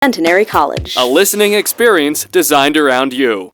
Centenary College. A listening experience designed around you.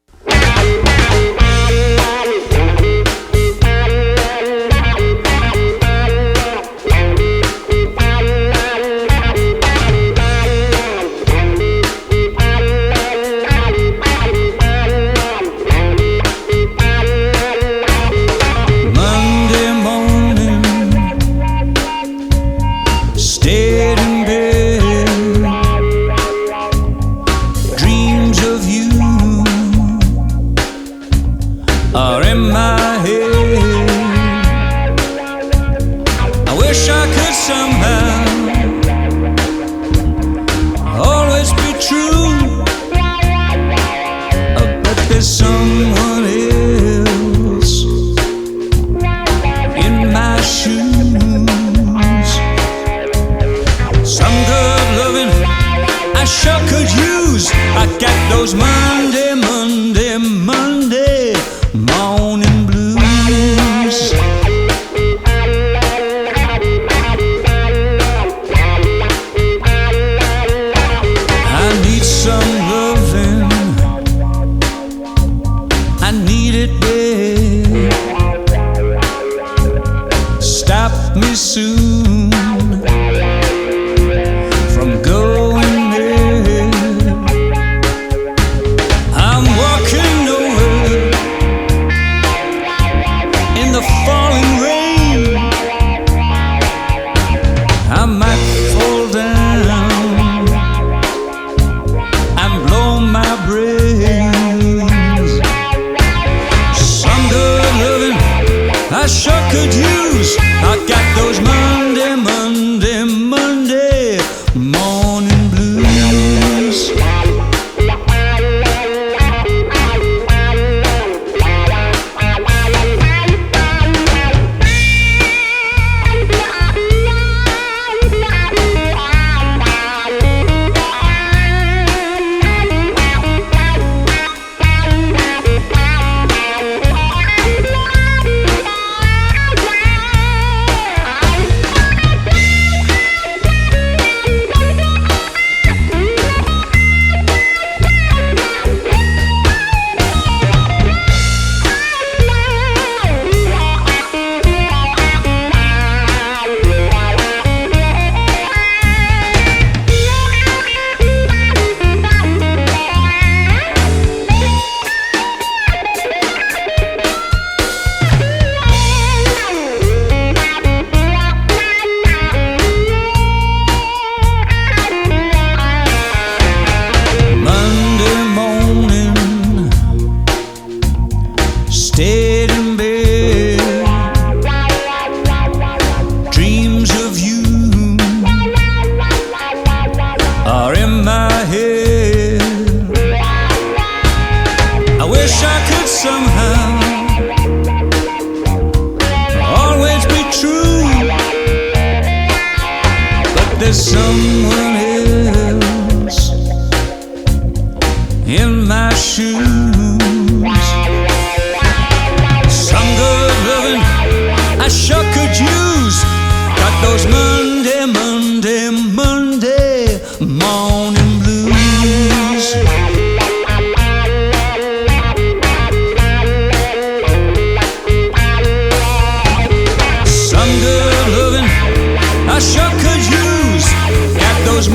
Those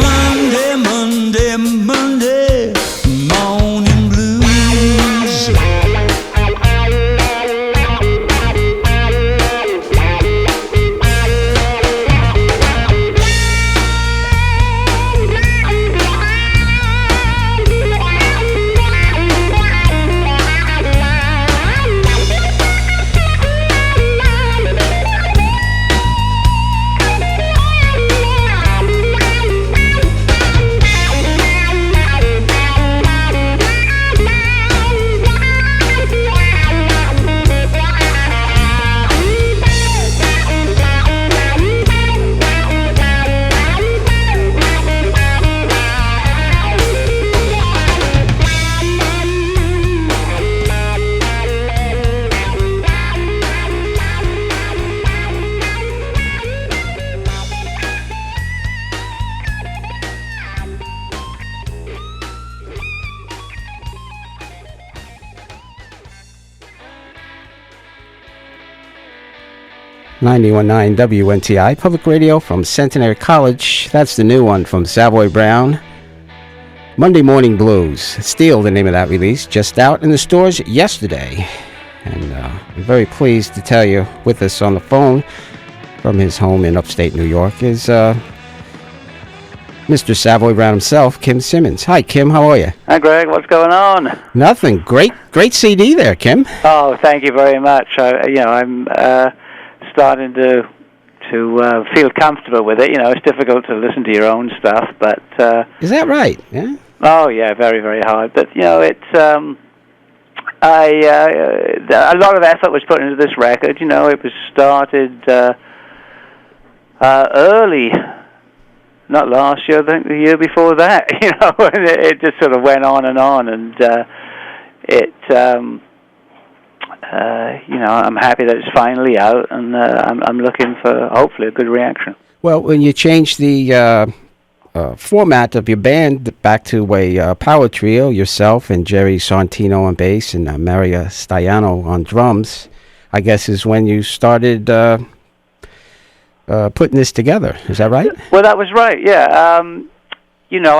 91.9 WNTI, public radio from Centenary College. That's the new one from Savoy Brown. Monday Morning Blues. Steel, the name of that release, just out in the stores yesterday. And I'm very pleased to tell you, with us on the phone from his home in upstate New York is Mr. Savoy Brown himself, Kim Simmonds. Hi, Kim. How are you? Hi, Greg. What's going on? Nothing. Great CD there, Kim. Oh, thank you very much. I'm starting to feel comfortable with it. It's difficult to listen to your own stuff, but is that right? Yeah. Oh, yeah, very, very hard. But it's a lot of effort was put into this record. It was started early. Not last year, I think the year before that, and it just sort of went on, and I'm happy that it's finally out, and I'm looking for, hopefully, a good reaction. Well, when you changed the format of your band back to a power trio, yourself and Jerry Santino on bass and Maria Staiano on drums, I guess is when you started putting this together. Is that right? Well, that was right, yeah. I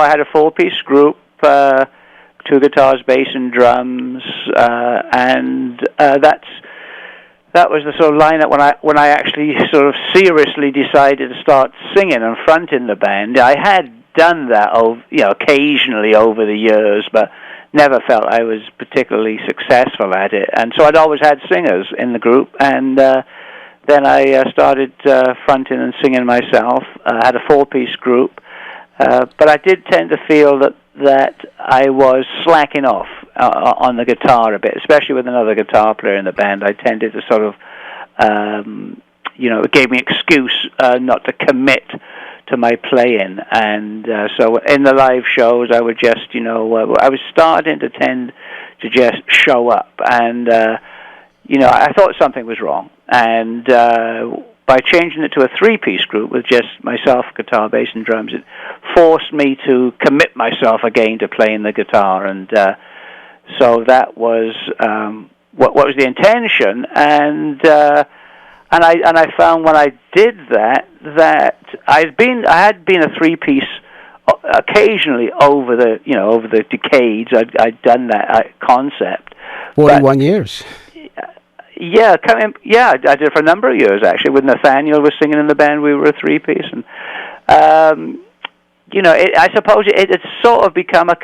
had a four-piece group, two guitars, bass, and drums, and that was the sort of lineup when I actually sort of seriously decided to start singing and fronting the band. I had done that, occasionally over the years, but never felt I was particularly successful at it. And so I'd always had singers in the group, and then I started fronting and singing myself. I had a four-piece group, but I did tend to feel that I was slacking off on the guitar a bit, especially with another guitar player in the band. I tended to sort of, it gave me an excuse not to commit to my playing. And so in the live shows, I would just, I was starting to tend to just show up. And, I thought something was wrong. And by changing it to a three-piece group with just myself, guitar, bass, and drums, it forced me to commit myself again to playing the guitar. And so that was what was the intention. And I found when I did that I had been a three-piece occasionally over the decades. I'd done that concept. 41 years. Yeah, I did it for a number of years, actually. With Nathaniel was singing in the band, we were a three-piece. And, I suppose it had sort of become a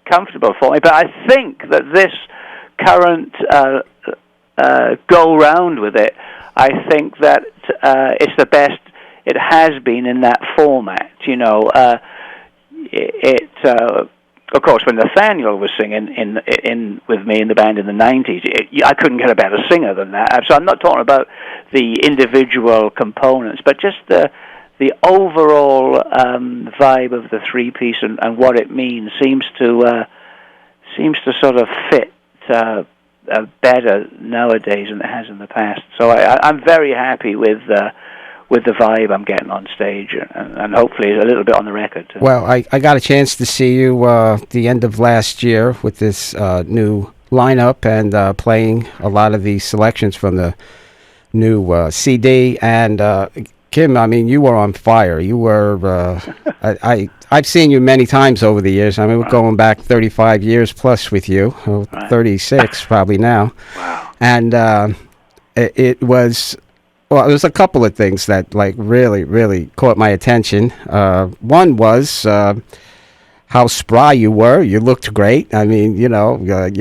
comfortable for me. But I think that this current go-round with it, I think that it's the best it has been in that format. Of course, when Nathaniel was singing in with me in the band in the 90s, I couldn't get a better singer than that. So I'm not talking about the individual components, but just the overall vibe of the three-piece and what it means seems to sort of fit better nowadays than it has in the past. So I'm very happy with the vibe I'm getting on stage, and hopefully a little bit on the record too. Well, I got a chance to see you the end of last year with this new lineup and playing a lot of the selections from the new CD. And Kim, I mean, you were on fire. You were. I've seen you many times over the years. I mean, we're going back 35 years plus with you, 36 probably now. Wow. And it was. Well, there's a couple of things that really, really caught my attention. One was how spry you were. You looked great. I mean, you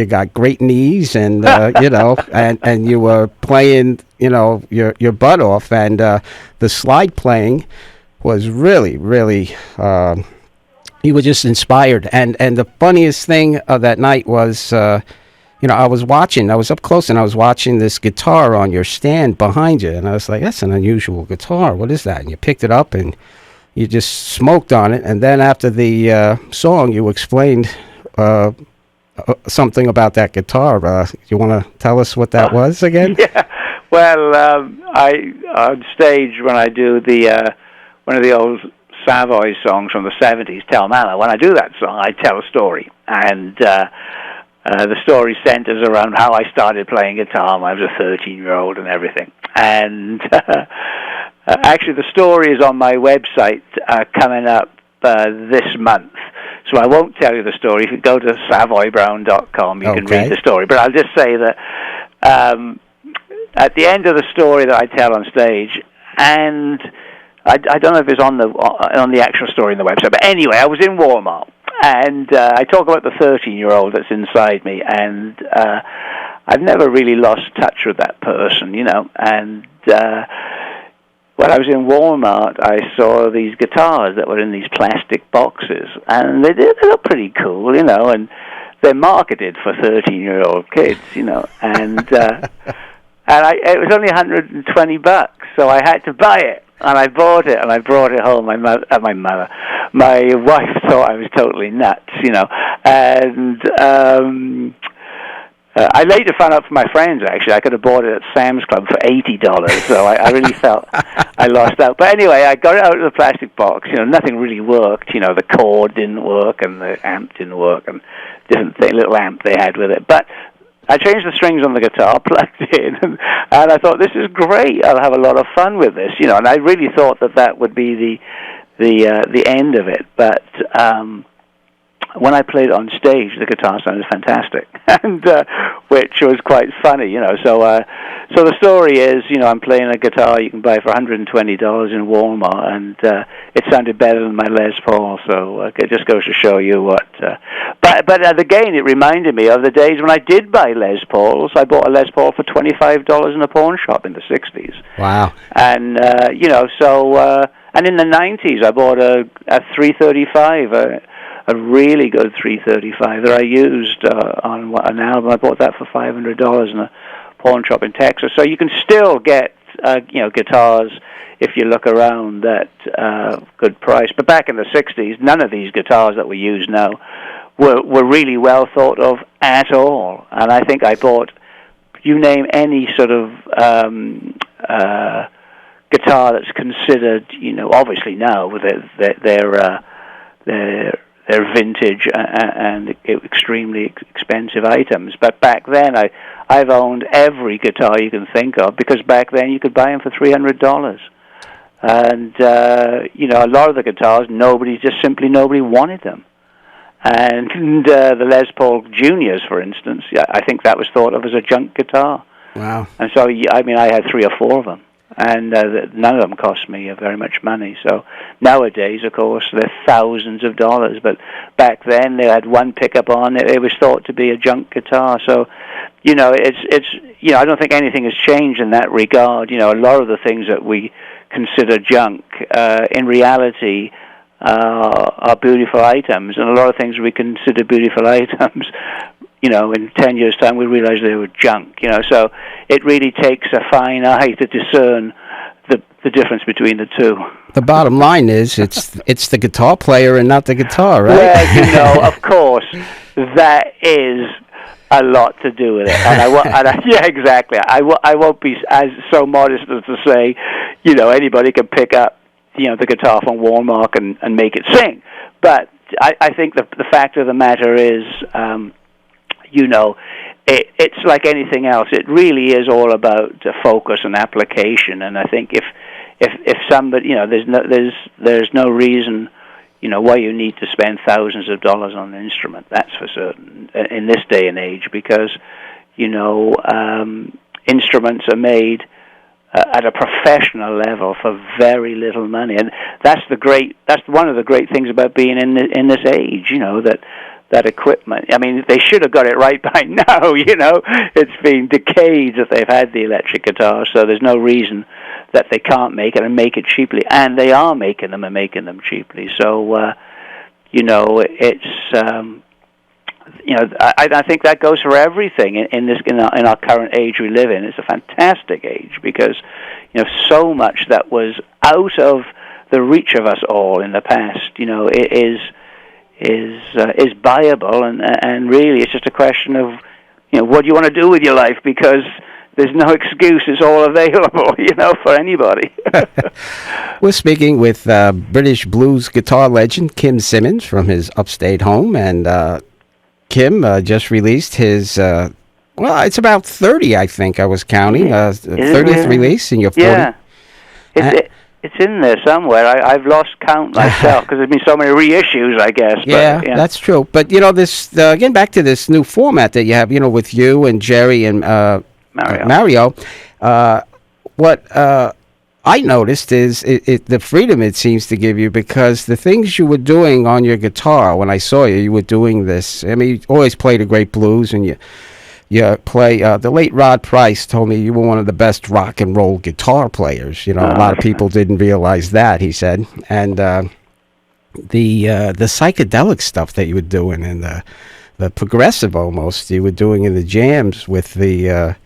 got great knees, and and you were playing, your butt off, and the slide playing was really, really. You were just inspired, and the funniest thing of that night was. I was up close and I was watching this guitar on your stand behind you, and I was like, that's an unusual guitar. What is that? And you picked it up and you just smoked on it. And then after the song, you explained something about that guitar. You want to tell us what that was again? Yeah. Well, I on stage when I do the one of the old Savoy songs from the 70s, Tell Mala, when I do that song, I tell a story. And the story centers around how I started playing guitar when I was a 13-year-old and everything. And actually, the story is on my website coming up this month. So I won't tell you the story. If you go to savoybrown.com, you can read the story. But I'll just say that at the end of the story that I tell on stage, and I don't know if it's on the actual story in the website, but anyway, I was in Walmart, and I talk about the 13-year-old that's inside me, and I've never really lost touch with that person, and when I was in Walmart, I saw these guitars that were in these plastic boxes, and they look pretty cool, and they're marketed for 13-year-old kids, and it was only $120, so I had to buy it, and I bought it, and I brought it home. My wife thought I was totally nuts, and I later found out from my friends, actually, I could have bought it at Sam's Club for $80, so I really felt I lost out. But anyway, I got it out of the plastic box. Nothing really worked. The cord didn't work, and the amp didn't work, and different little amp they had with it. But I changed the strings on the guitar, plugged it in, and I thought, this is great. I'll have a lot of fun with this, And I really thought that would be the end of it. But when I played it on stage, the guitar sounded fantastic, and which was quite funny, So the story is, I'm playing a guitar you can buy for $120 in Walmart, and it sounded better than my Les Paul. So it just goes to show you what. But again, it reminded me of the days when I did buy Les Pauls. I bought a Les Paul for $25 in a pawn shop in the '60s. Wow. And and in the '90s, I bought a 335. A really good 335 that I used on an album. I bought that for $500 in a pawn shop in Texas. So you can still get, guitars if you look around at good price. But back in the '60s, none of these guitars that we use now were really well thought of at all. And I think I bought, you name any sort of guitar that's considered, obviously now with their vintage and extremely expensive items. But back then, I've owned every guitar you can think of, because back then you could buy them for $300. And, a lot of the guitars, nobody wanted them. And the Les Paul Juniors, for instance, I think that was thought of as a junk guitar. Wow. And so, I had 3 or 4 of them. And none of them cost me very much money. So nowadays, of course, they're thousands of dollars. But back then, they had one pickup on it. It was thought to be a junk guitar. So, it's I don't think anything has changed in that regard. A lot of the things that we consider junk, in reality, are beautiful items. And a lot of things we consider beautiful items, in 10 years' time, we realize they were junk, So it really takes a fine eye to discern the difference between the two. The bottom line is, it's the guitar player and not the guitar, right? Well, of course, that is a lot to do with it. And yeah, exactly. I won't be as so modest as to say, anybody can pick up, the guitar from Walmart and make it sing. But I think the fact of the matter is, it's like anything else. It really is all about focus and application. And I think if somebody, there's no reason, why you need to spend thousands of dollars on an instrument. That's for certain in this day and age, because instruments are made at a professional level for very little money, and that's one of the great things about being in this age. That equipment. I mean, they should have got it right by now, It's been decades that they've had the electric guitar, so there's no reason that they can't make it and make it cheaply. And they are making them and making them cheaply. So, it's, I think that goes for everything in our current age we live in. It's a fantastic age because, so much that was out of the reach of us all in the past, is buyable, and really it's just a question of what do you want to do with your life, because there's no excuse, it's all available for anybody. We're speaking with British blues guitar legend Kim Simmonds from his upstate home, and Kim just released his Well, it's about 30, I think I was counting. 30th really? release, and you're 40. Yeah. It's in there somewhere. I've lost count myself because there's been so many reissues, I guess. Yeah, but, that's true. But, this, again, back to this new format that you have, with you and Jerry and Mario. What I noticed is the freedom it seems to give you, because the things you were doing on your guitar, when I saw you were doing this. I mean, you always played a great blues, and you play. The late Rod Price told me you were one of the best rock and roll guitar players. A lot of people didn't realize that, he said. And the psychedelic stuff that you were doing, and the progressive almost you were doing in the jams with the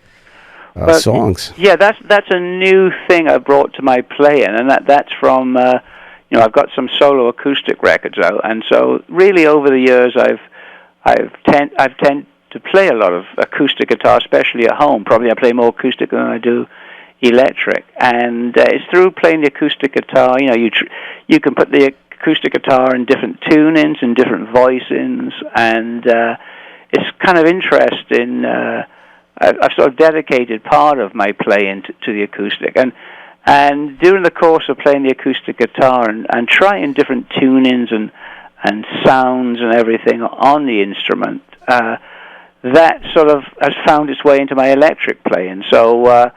songs. Yeah, that's a new thing I brought to my playing, and that's from I've got some solo acoustic records out, and so really over the years I've tended to play a lot of acoustic guitar, especially at home. Probably I play more acoustic than I do electric, and it's through playing the acoustic guitar. You can put the acoustic guitar in different tunings and different voicings, and it's kind of interesting. I've sort of dedicated part of my playing to the acoustic, and during the course of playing the acoustic guitar and trying different tunings and sounds and everything on the instrument, that sort of has found its way into my electric playing. So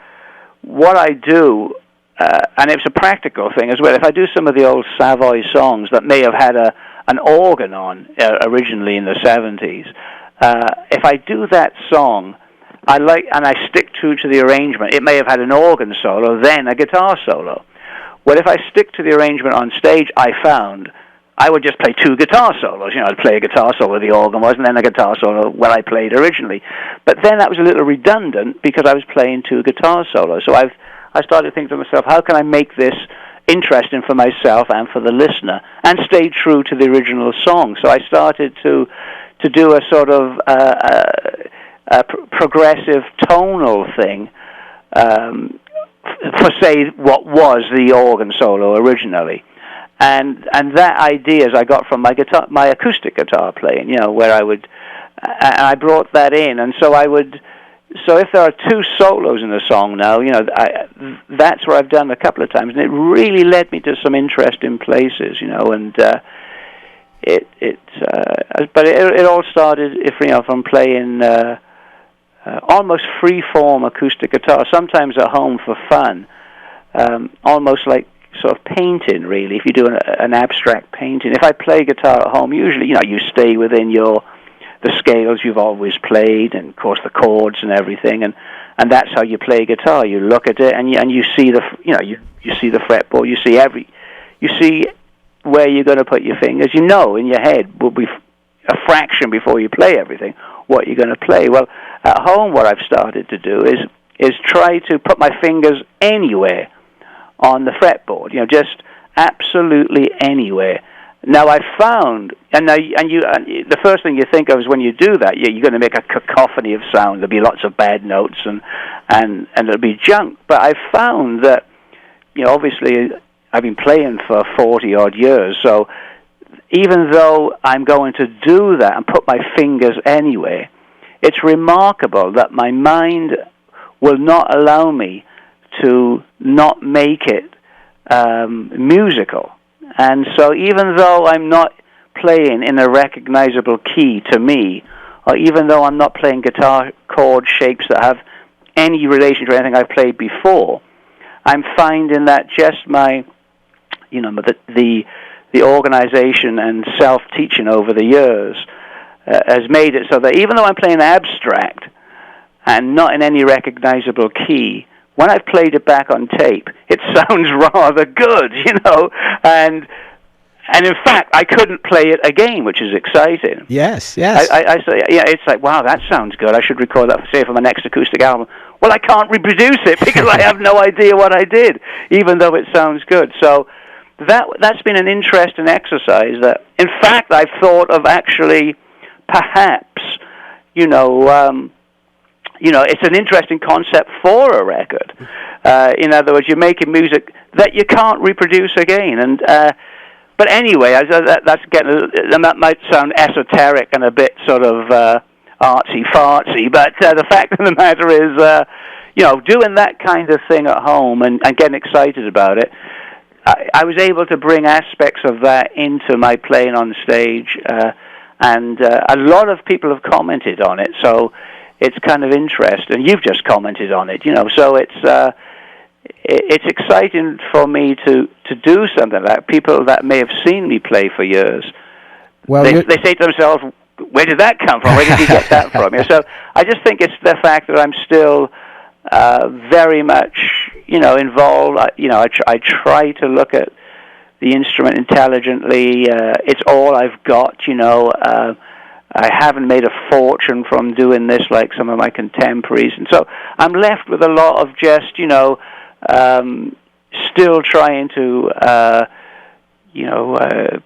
what I do, and it's a practical thing as well, if I do some of the old Savoy songs that may have had an organ on originally in the 70s, if I do that song, and I stick true to the arrangement, it may have had an organ solo, then a guitar solo. Well, if I stick to the arrangement on stage, I found I would just play two guitar solos. I'd play a guitar solo where the organ was, and then a guitar solo where I played originally. But then that was a little redundant because I was playing two guitar solos. So I started thinking to myself, how can I make this interesting for myself and for the listener, and stay true to the original song? So I started to do a sort of progressive tonal thing for, say, what was the organ solo originally. And that ideas I got from my acoustic guitar playing, where I brought that in, and so if there are two solos in a song now, that's where I've done a couple of times, and it really led me to some interesting places, and but it all started from playing almost free-form acoustic guitar, sometimes at home for fun, almost like sort of painting, really. If you do an abstract painting, if I play guitar at home, usually you stay within the scales you've always played, and of course the chords and everything, and that's how you play guitar. You look at it and you see you see the fretboard, you see where you're going to put your fingers. In your head will be a fraction before you play everything what you're going to play. Well, at home, what I've started to do is try to put my fingers anywhere on the fretboard, just absolutely anywhere. Now I found, and the first thing you think of is when you do that, you're going to make a cacophony of sound. There'll be lots of bad notes and it'll be junk. But I found that, obviously I've been playing for 40 odd years, so even though I'm going to do that and put my fingers anywhere, it's remarkable that my mind will not allow me to not make it musical. And so even though I'm not playing in a recognizable key to me, or even though I'm not playing guitar chord shapes that have any relation to anything I've played before, I'm finding that just my, the organization and self-teaching over the years has made it so that even though I'm playing abstract and not in any recognizable key, when I've played it back on tape, it sounds rather good, and in fact, I couldn't play it again, which is exciting. Yes. I say, it's like, wow, that sounds good. I should record that, say, for my next acoustic album. Well, I can't reproduce it because I have no idea what I did, even though it sounds good. So that's been an interesting exercise that, in fact, I've thought of actually perhaps, it's an interesting concept for a record. In other words, you're making music that you can't reproduce again. And but anyway, that might sound esoteric and a bit sort of artsy-fartsy, but the fact of the matter is, doing that kind of thing at home and getting excited about it, I was able to bring aspects of that into my playing on stage, and a lot of people have commented on it, so it's kind of interesting. You've just commented on it, so it's exciting for me to do something like that. People that may have seen me play for years, well, they say to themselves, where did that come from? Where did you get that from? So I just think it's the fact that I'm still very much, involved. I try to look at the instrument intelligently. It's all I've got, I haven't made a fortune from doing this like some of my contemporaries. And so I'm left with a lot of just, still trying to,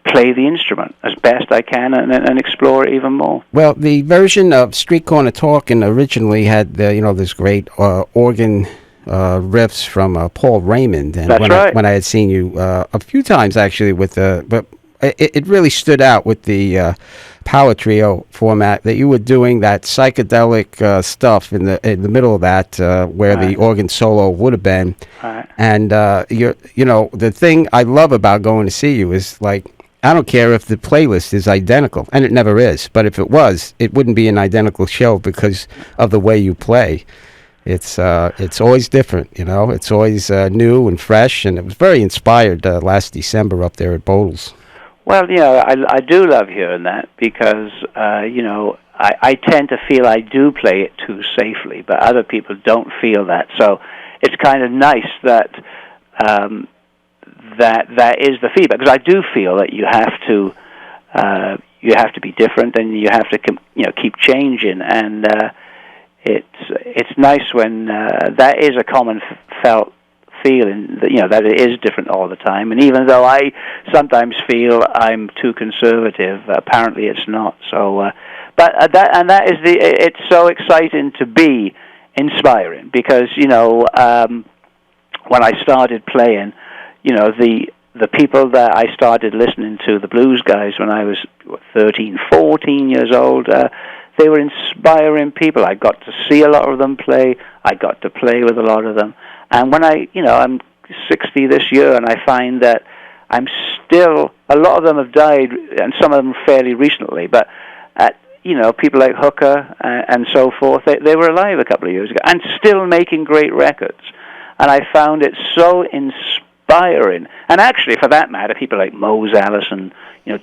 play the instrument as best I can and explore it even more. Well, the version of Street Corner Talkin' originally had, this great organ riffs from Paul Raymond. And That's right. When I had seen you a few times, actually, but it really stood out with the power trio format that you were doing that psychedelic stuff in the middle of that where the organ solo would have been. Right. And the thing I love about going to see you is, like, I don't care if the playlist is identical, and it never is, but if it was, it wouldn't be an identical show because of the way you play. It's always different, it's always new and fresh, and it was very inspired last December up there at Bodles. Well, I do love hearing that because, I tend to feel I do play it too safely, but other people don't feel that. So it's kind of nice that that is the feedback, because I do feel that you have to be different, and you have to keep changing, and it's nice when that is a common felt feeling that that it is different all the time. And even though I sometimes feel I'm too conservative, apparently it's not. So, that is it's so exciting to be inspiring, because when I started playing, the people that I started listening to, the blues guys, when I was 13, 14 years old, they were inspiring people. I got to see a lot of them play. I got to play with a lot of them. And when I'm 60 this year, and I find that I'm still, a lot of them have died, and some of them fairly recently, but people like Hooker and so forth, they were alive a couple of years ago, and still making great records. And I found it so inspiring. And actually, for that matter, people like Mose Allison,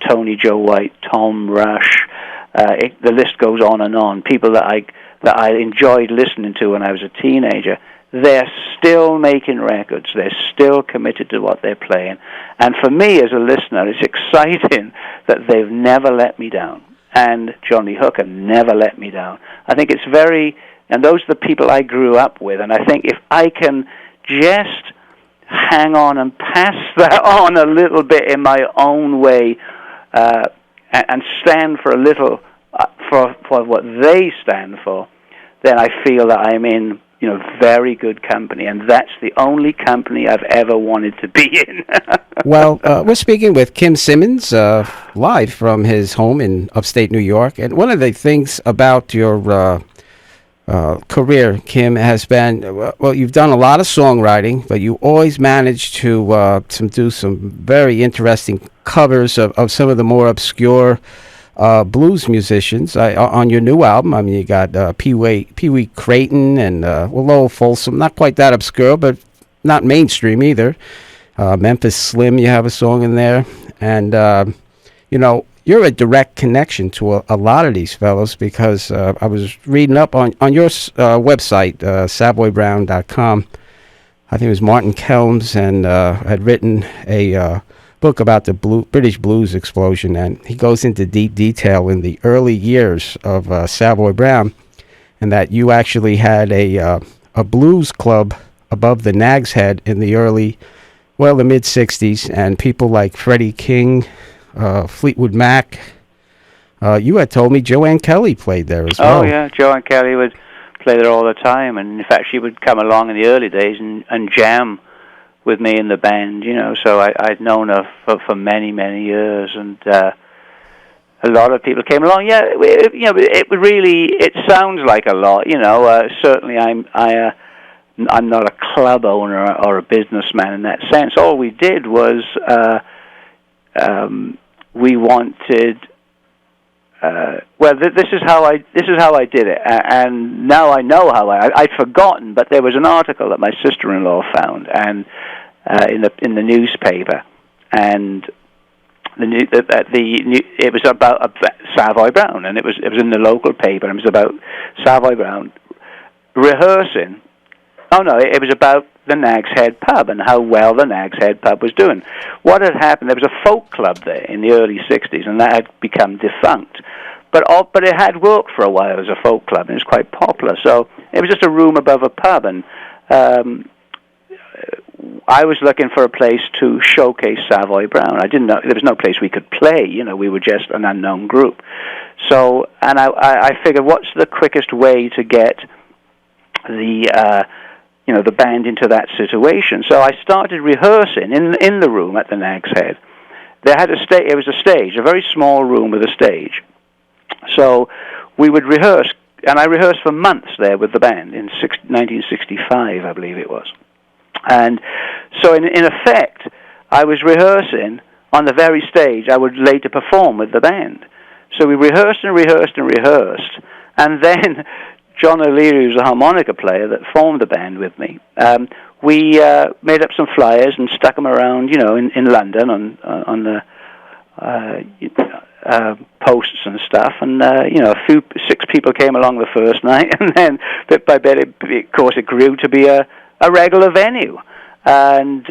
Tony Joe White, Tom Rush, the list goes on and on. People that I enjoyed listening to when I was a teenager, they're still making records. They're still committed to what they're playing. And for me as a listener, it's exciting that they've never let me down. And Johnny Hooker never let me down. I think it's and those are the people I grew up with. And I think if I can just hang on and pass that on a little bit in my own way, and stand for a little for what they stand for, then I feel that I'm in very good company, and that's the only company I've ever wanted to be in. Well, we're speaking with Kim Simmonds live from his home in upstate New York, and one of the things about your career, Kim, has been, well, you've done a lot of songwriting, but you always manage to do some very interesting covers of some of the more obscure blues musicians. On your new album, I mean, you got Pee Wee Creighton and Lowell Folsom, not quite that obscure, but not mainstream either. Memphis Slim, you have a song in there, and you're a direct connection to a lot of these fellows, because I was reading up on your website, savoybrown.com. I think it was Martin Kelms, and had written a book about the British blues explosion, and he goes into deep detail in the early years of Savoy Brown, and that you actually had a blues club above the Nag's Head in the the mid-'60s, and people like Freddie King, Fleetwood Mac. You had told me Joanne Kelly played there as well. Oh, yeah, Joanne Kelly would play there all the time, and in fact she would come along in the early days and jam with me in the band, so I'd known her for many, many years, and a lot of people came along. Yeah, it sounds like a lot. Certainly I'm not a club owner or a businessman in that sense. All we did was we wanted. This is how I did it, and now I know how I'd forgotten. But there was an article that my sister-in-law found, and in the newspaper, and it was about Savoy Brown, and it was in the local paper. And it was about Savoy Brown rehearsing. Oh no, it was about the Nag's Head pub and how well the Nag's Head pub was doing. What had happened? There was a folk club there in the early '60s, and that had become defunct. But it had worked for a while as a folk club, and it was quite popular. So it was just a room above a pub, and I was looking for a place to showcase Savoy Brown. I didn't know there was no place we could play. We were just an unknown group. So, and I figured, what's the quickest way to get the band into that situation? So I started rehearsing in the room at the Nag's Head. They had it was a stage, a very small room with a stage. So we would rehearse, and I rehearsed for months there with the band in 1965, I believe it was. And so in effect, I was rehearsing on the very stage I would later perform with the band. So we rehearsed and rehearsed and rehearsed, and then John O'Leary, who's a harmonica player that formed the band with me, we made up some flyers and stuck them around, in London on the posts and stuff. And six people came along the first night, and then bit by bit, of course, it grew to be a regular venue, and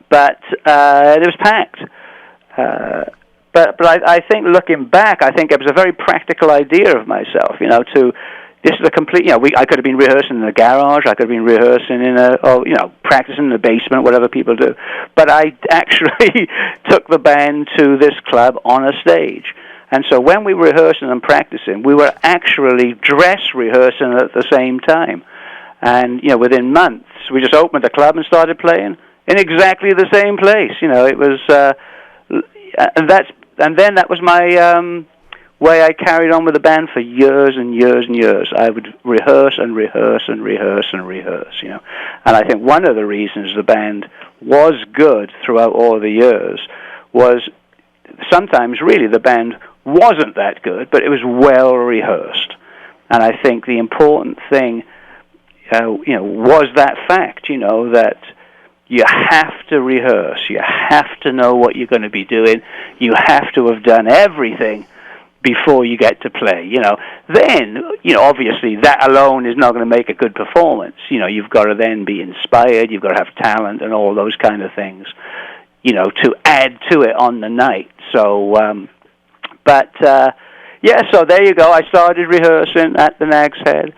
but it was packed. But I think, looking back, I think it was a very practical idea of myself, this is a complete, I could have been rehearsing in the garage, I could have been rehearsing practicing in the basement, whatever people do. But I actually took the band to this club on a stage. And so when we were rehearsing and practicing, we were actually dress rehearsing at the same time. And, within months, we just opened the club and started playing in exactly the same place. It was, and then that was my way I carried on with the band for years and years and years. I would rehearse and rehearse and rehearse and rehearse, And I think one of the reasons the band was good throughout all the years was sometimes really the band wasn't that good, but it was well rehearsed. And I think the important thing, was that fact, that you have to rehearse, you have to know what you're going to be doing, you have to have done everything before you get to play, Then, obviously that alone is not going to make a good performance. You've got to then be inspired, you've got to have talent and all those kind of things, to add to it on the night. So, so there you go. I started rehearsing at the Nag's Head.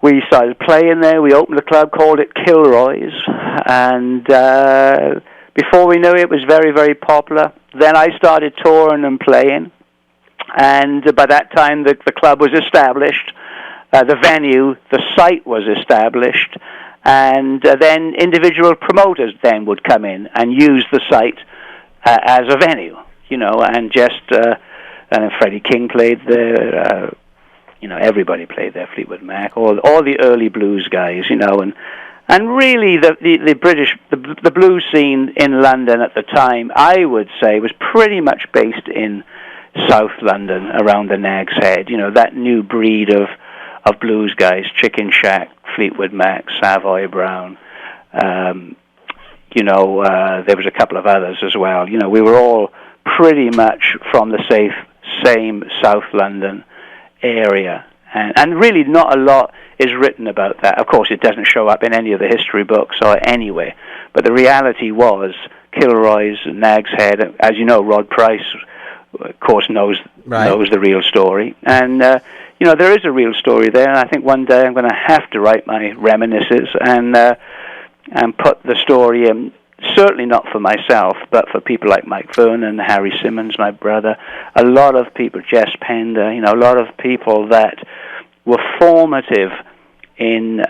We started playing there. We opened a club, called it Kilroy's, and before we knew it, it was very, very popular. Then I started touring and playing, and by that time the club was established, the venue, the site was established, and then individual promoters then would come in and use the site as a venue, and just, and Freddie King played there, everybody played there, Fleetwood Mac, all the early blues guys, and really the British, the blues scene in London at the time, I would say, was pretty much based in South London around the Nag's Head, that new breed of blues guys, Chicken Shack, Fleetwood Mac, Savoy Brown, there was a couple of others as well. We were all pretty much from the same South London area, and really not a lot is written about that. Of course, it doesn't show up in any of the history books or anywhere, but the reality was Kilroy's, Nag's Head, as you know, Rod Price, of course, knows the real story, and there is a real story there, and I think one day I'm going to have to write my reminiscences and put the story in. Certainly not for myself, but for people like Mike Vernon, Harry Simmonds, my brother, a lot of people, Jess Pender, a lot of people that were formative in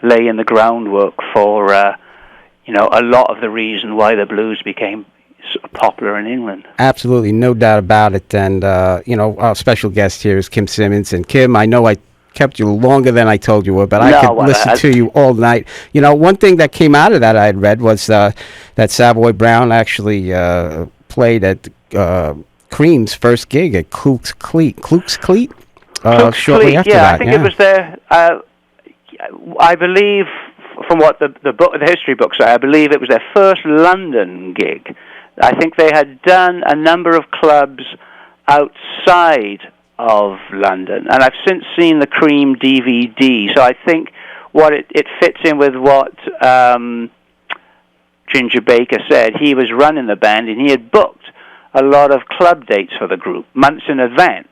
laying the groundwork for, a lot of the reason why the blues became, popular in England. Absolutely, no doubt about it. And, our special guest here is Kim Simmonds. And Kim, I know I kept you longer than I told you would, but I could listen to you all night. One thing that came out of that I had read was that Savoy Brown actually played at Cream's first gig at Kluk's Cleat. Shortly after that. I think it was there. I believe, from what the history books say, I believe it was their first London gig. I think they had done a number of clubs outside of London, and I've since seen the Cream DVD. So I think what it fits in with what Ginger Baker said. He was running the band, and he had booked a lot of club dates for the group months in advance.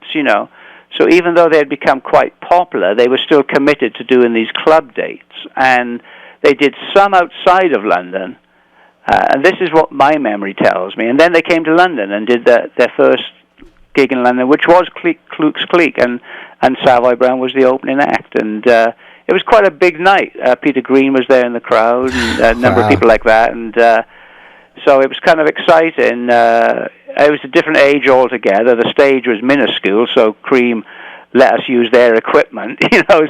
So even though they had become quite popular, they were still committed to doing these club dates, and they did some outside of London. And this is what my memory tells me. And then they came to London and did their first gig in London, which was Kluk's Cleat, and Savoy Brown was the opening act. And it was quite a big night. Peter Green was there in the crowd, and a number of people like that. And so it was kind of exciting. It was a different age altogether. The stage was minuscule, so Cream let us use their equipment,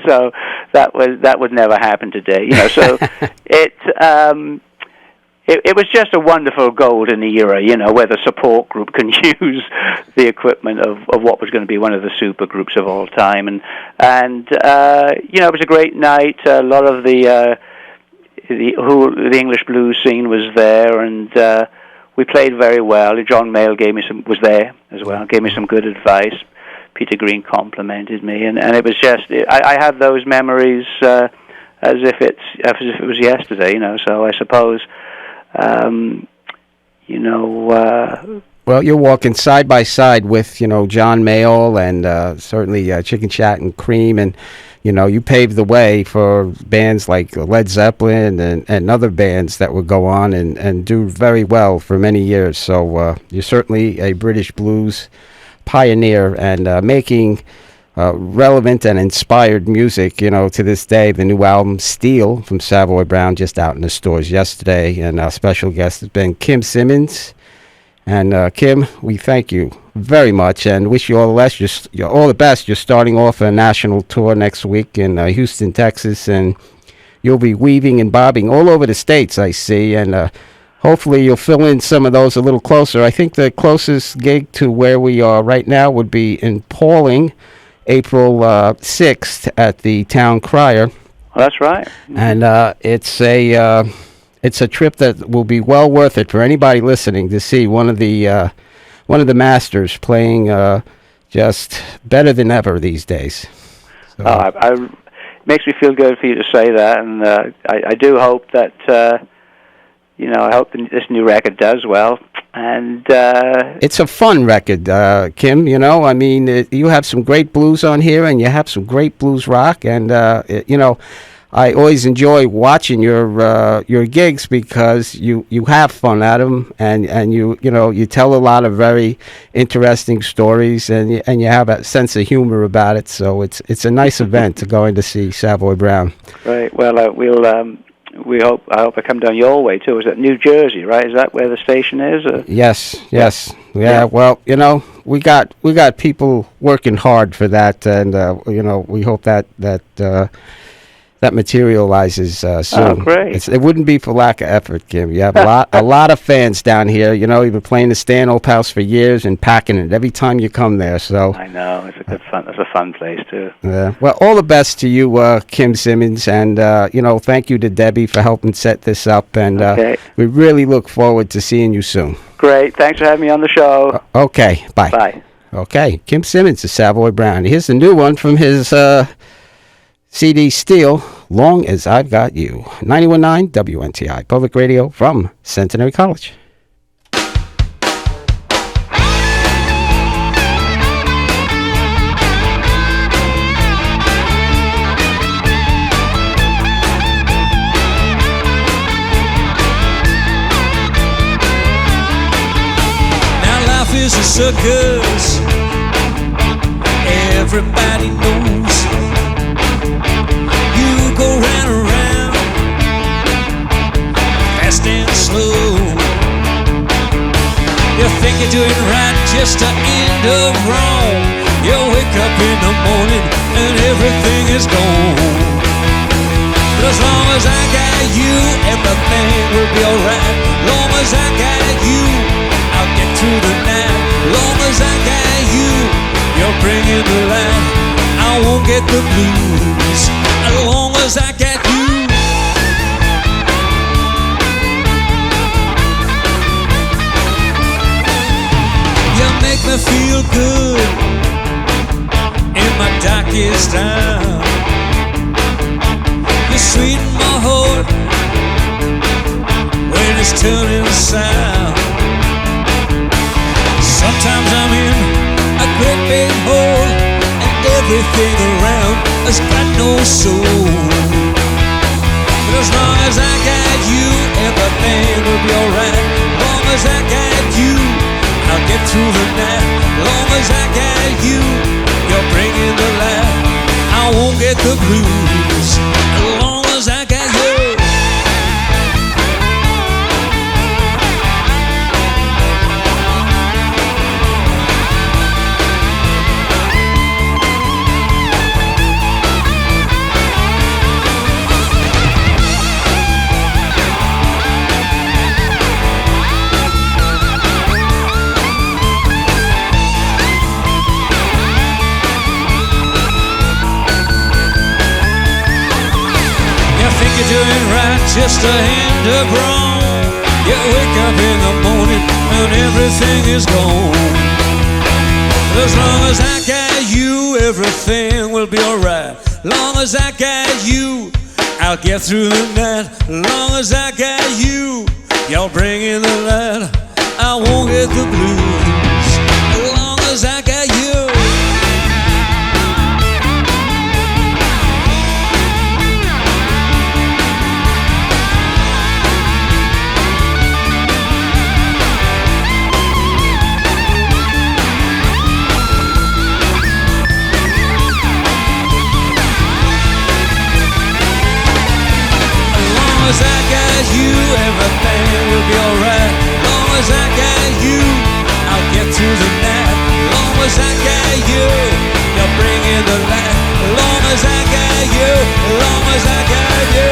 so that would never happen today. So it was just a wonderful golden era, where the support group can use the equipment of what was going to be one of the super groups of all time, and it was a great night. A lot of the English blues scene was there, and we played very well. John Mayall was there as well, gave me some good advice. Peter Green complimented me, and it was just I have those memories as if it was yesterday, So I suppose. Well, you're walking side by side with, John Mayall and certainly Chicken Chat and Cream, and, you paved the way for bands like Led Zeppelin and other bands that would go on and do very well for many years. So you're certainly a British blues pioneer and making relevant and inspired music, to this day. The new album, Steel, from Savoy Brown, just out in the stores yesterday. And our special guest has been Kim Simmonds. And Kim, we thank you very much and wish you all the best. You're starting off a national tour next week in Houston, Texas, and you'll be weaving and bobbing all over the states, I see. And hopefully you'll fill in some of those a little closer. I think the closest gig to where we are right now would be in Pauling, April 6th at the Town Crier. Well, that's right. And it's a trip that will be well worth it for anybody listening to see one of the masters playing just better than ever these days. So. It makes me feel good for you to say that, and I do hope that I hope this new record does well. And it's a fun record, Kim. You have some great blues on here, and you have some great blues rock, and I always enjoy watching your gigs because you have fun at them, and you tell a lot of very interesting stories, and you have a sense of humor about it. So it's a nice event to go in to see Savoy Brown. Right. Well, I hope I come down your way too. Is that New Jersey, right? Is that where the station is? Yes. Yeah. Well, we got people working hard for that, and we hope that materializes soon. Oh, great! It wouldn't be for lack of effort, Kim. You have a lot of fans down here. You've been playing the Stanhope House for years and packing it every time you come there. So I know it's a good fun. It's a fun place too. Yeah. Well, all the best to you, Kim Simmonds, and thank you to Debbie for helping set this up. And we really look forward to seeing you soon. Great. Thanks for having me on the show. Okay. Bye. Bye. Okay. Kim Simmonds of Savoy Brown. Here's the new one from his CD Steel, Long As I've Got You. 91.9 WNTI, public radio from Centenary College. Now life is a circus, everybody knows. Go round and round, fast and slow. just the end of wrong. You wake up in the morning and everything is gone. But as long as I got you, everything will be alright. Long as I got you, I'll get through the night. Long as I got you, you're bringing the light. I won't get the blues. As long as I got you. You make me feel good in my darkest hour. You sweeten my heart when it's turning sour. Sometimes I'm in a great big hole and everything around has got no soul. But as long as I got you, everything will be alright. Long as I got you, I'll get through the night. Long as I got you, you're bringing the light. I won't get the blues. As long as I got you. You're doing right, just a hand of wrong. You wake up in the morning and everything is gone. As long as I got you, everything will be alright. Long as I got you, I'll get through the night. Long as I got you, you're bringing the light. I won't get the blues. As long as I got you. As long as I got you, everything will be alright. Long as I got you, I'll get through the night. Long as I got you, you're bringing the light. Long as I got you, long as I got you.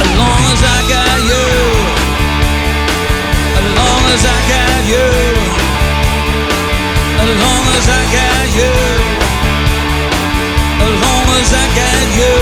As long as I got you, as long as I got you, as long as I got you.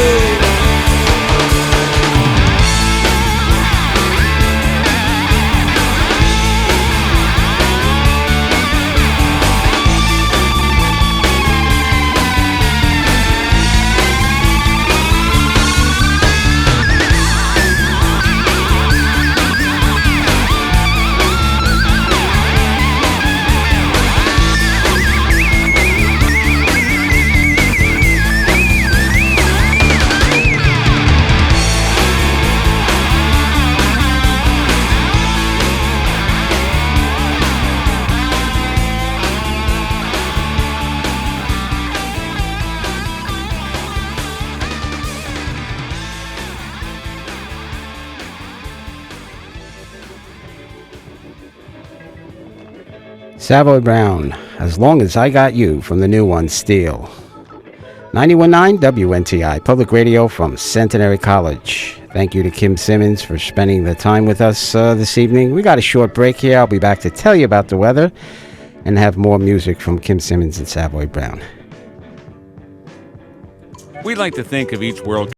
Savoy Brown, As Long As I Got You, from the new one, Steel. 91.9 WNTI, public radio from Centenary College. Thank you to Kim Simmonds for spending the time with us this evening. We got a short break here. I'll be back to tell you about the weather and have more music from Kim Simmonds and Savoy Brown. We like to think of each World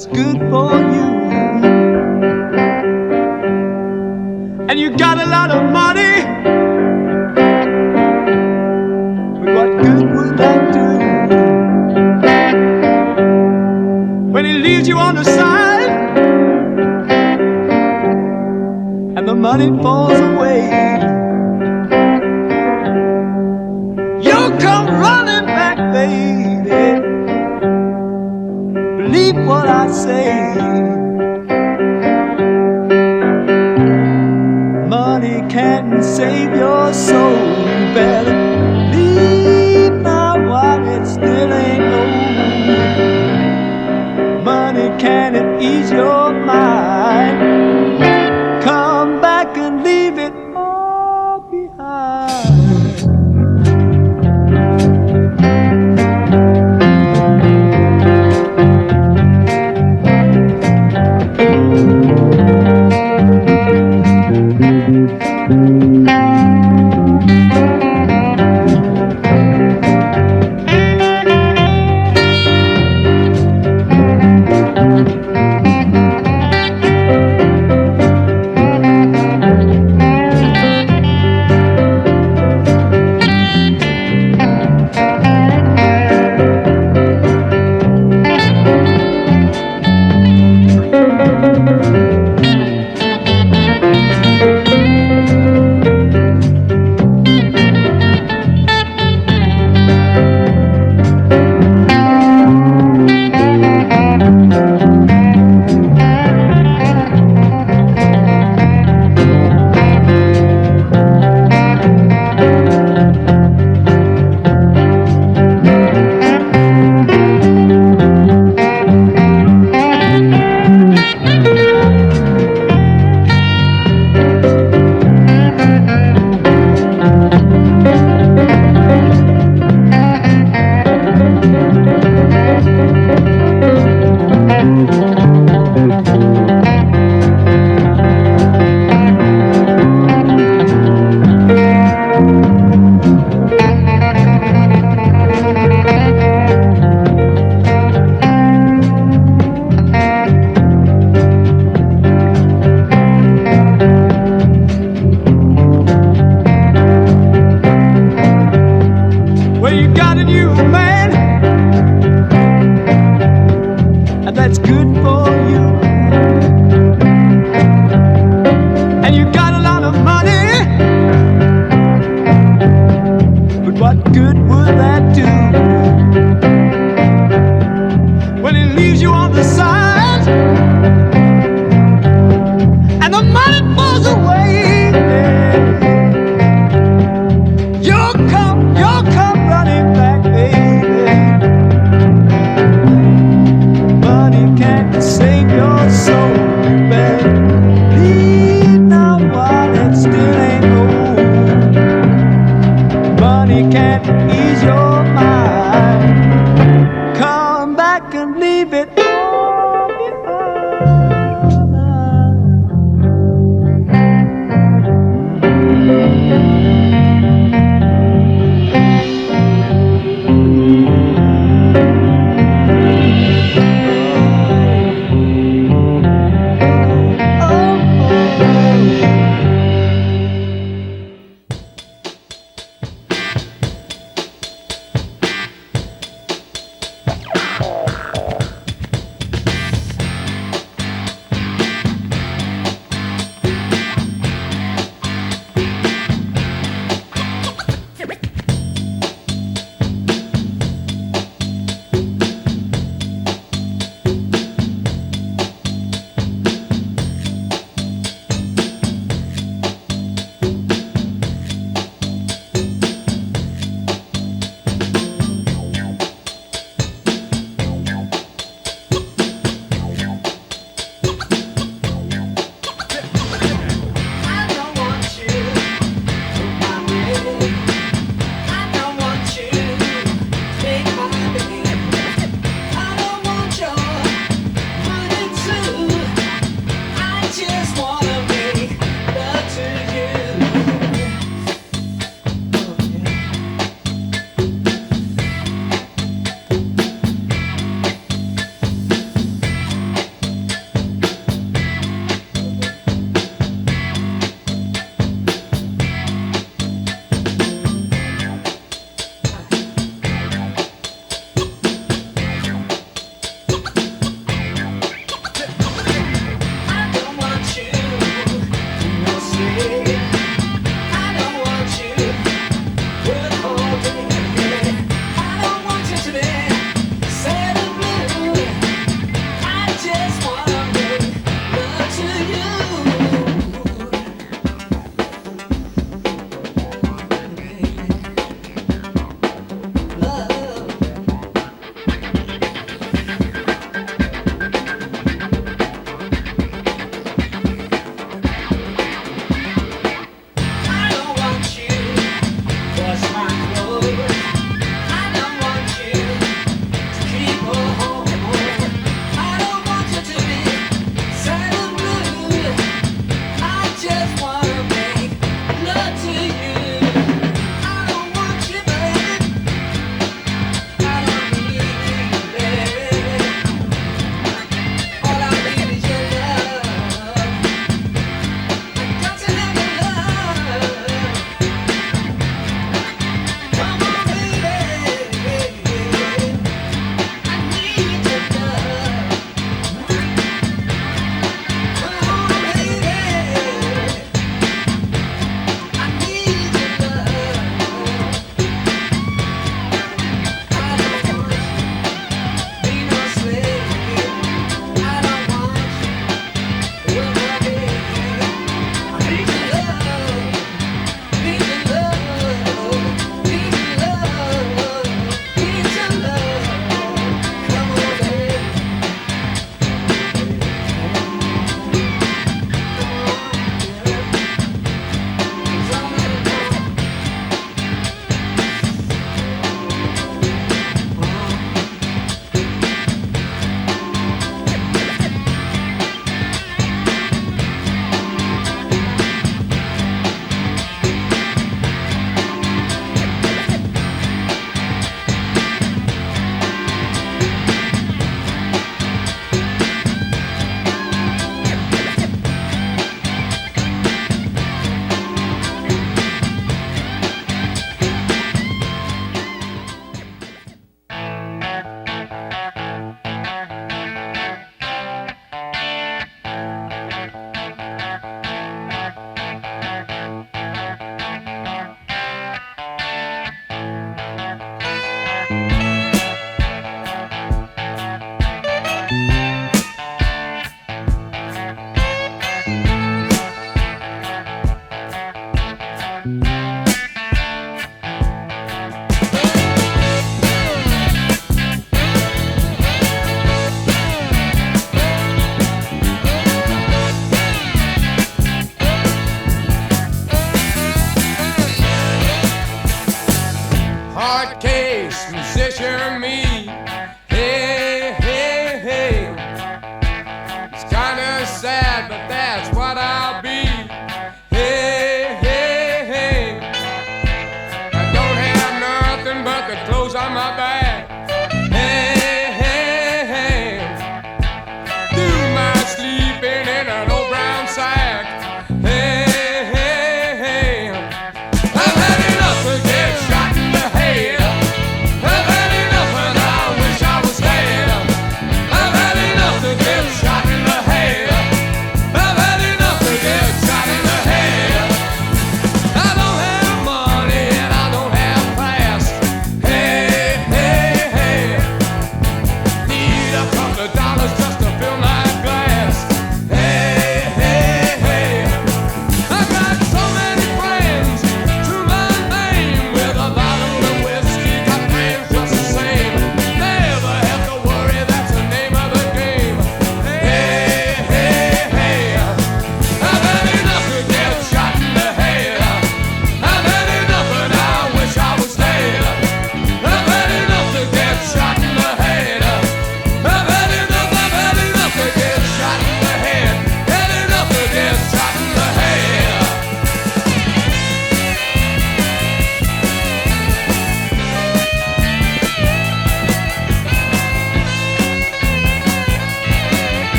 that's good for you. And you got a lot of money, but what good would that do when he leaves you on the side and the money falls away? You'll come running back, baby. Believe what I say. Money can't save your soul. You better leave now while it still ain't old. Money can't ease your mind. Come back and leave it all behind.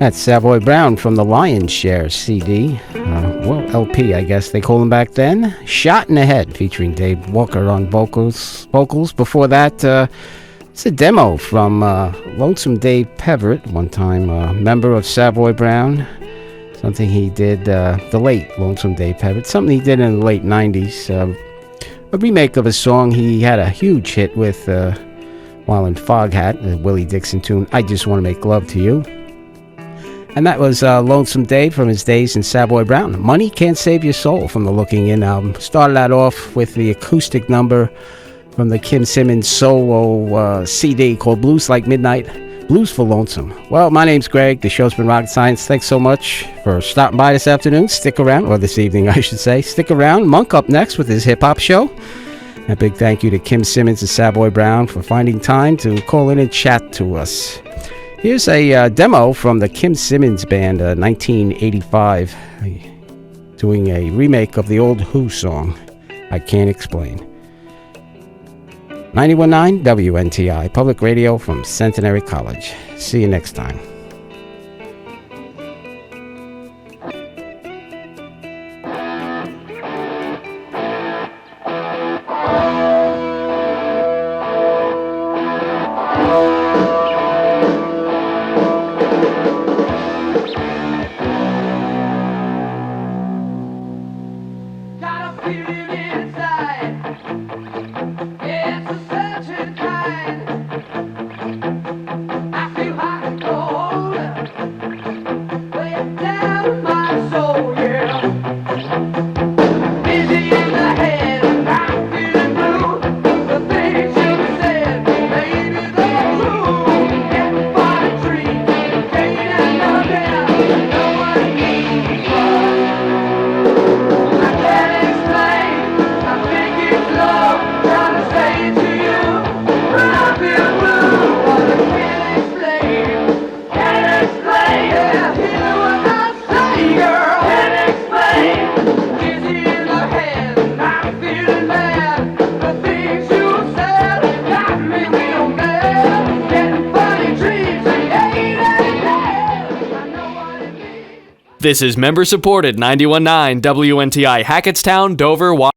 That's Savoy Brown from the Lion's Share CD. Well, LP, I guess they called them back then. Shot in the Head, featuring Dave Walker on vocals. Before that, it's a demo from Lonesome Dave Peverett, one time member of Savoy Brown. Something he did, the late Lonesome Dave Peverett, something he did in the late 90s. A remake of a song he had a huge hit with while in Foghat, the Willie Dixon tune, I Just Want to Make Love to You. And that was Lonesome Dave from his days in Savoy Brown. Money Can't Save Your Soul from the Looking In album. Started that off with the acoustic number from the Kim Simmonds solo CD called Blues Like Midnight, Blues for Lonesome. Well, my name's Greg. The show's been Rocket Science. Thanks so much for stopping by this afternoon. Stick around, or this evening, I should say. Stick around. Monk up next with his hip-hop show. A big thank you to Kim Simmonds and Savoy Brown for finding time to call in and chat to us. Here's a demo from the Kim Simmonds Band, 1985, doing a remake of the old Who song, I Can't Explain. 91.9 WNTI, public radio from Centenary College. See you next time. This is member-supported 91.9 WNTI Hackettstown, Dover, Washington.